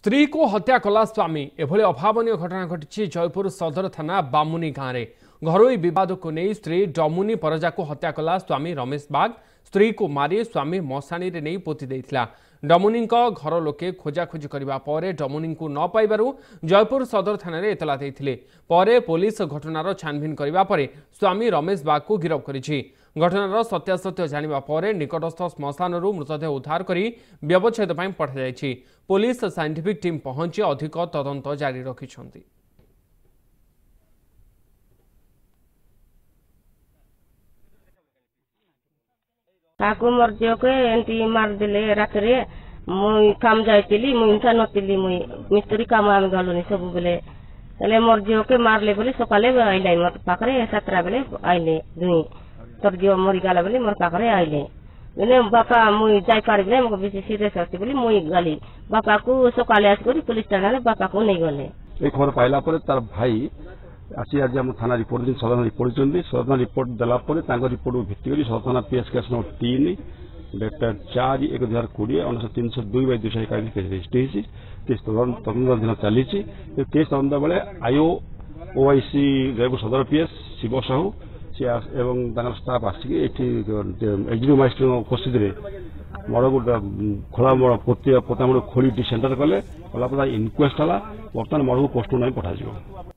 स्त्री को हत्या कला स्वामी एभली अभावन घटना घटी जयपुर सदर थाना बामुनी गाँव में घरोई विवाद को नहीं स्त्री डमुनी परजा को हत्या कला स्वामी रमेश बाग स्त्री को मारी स्वामी मशाणी रे नहीं पोति देथिला। डमुनी घर लोके खोजाखोजी करबा परे डमुनी को न पाइबारु जयपुर सदर थाना रे एतला देथिले। परे पुलिस घटनार छानभिन करबा परे स्वामी रमेश बाग को गिरफ्त करिछि। घटनार सत्यासत्य जानिबा परे निकटस्थ श्मशानरू मृतदेह उद्धार करी व्यवच्छेद पई पठा जायछि। पुलिस साइंटिफिक टीम पहुंची अधिक तदंत जारी रखिछन्ति। काकू मोर झील को एंटी मार देले रात रे मुई काम जाइतिली मुई इंसा नतिली मुई मिस्त्री काम आम गलुनी सब बेले तले मोर झील के मारले बोले सकाले आइले मोर पाखरे 7 बेले आइले दुई तोर झील मरि गला बोले मोर पाखरे आइले बोले बापा मुई जाई पारबे मको बेसी सीरियस होती बोले मुई गली बापा को सकाले आस करी पुलिस थाना रे बापा को नहीं गले। ए खबर पाइला परे तार भाई आसी आज हम थाना रिपोर्ट दिन सदन रिपोर्ट चंदी सदन रिपोर्ट दला परे तांको रिपोर्ट भित्ति करी सदन पीएस केस नंबर 3 डेट 4/1/2020 अनुसार 302/221 केस रजिस्टर केस तदंत दिन चली केस तदंत बेले आईओ ओआईसी जयपुर सदर पीएस शिव साहू एवं स्टाफ आसिक एक्जिक्यूटिव मजिस्ट्रेट उपस्थित मड़ को खोला मड़ पोता मड़ खोली सेंटर कले इनक्वेस्ट है बर्तमान मड़ को पोस्टमार्टम पठाଯିବ।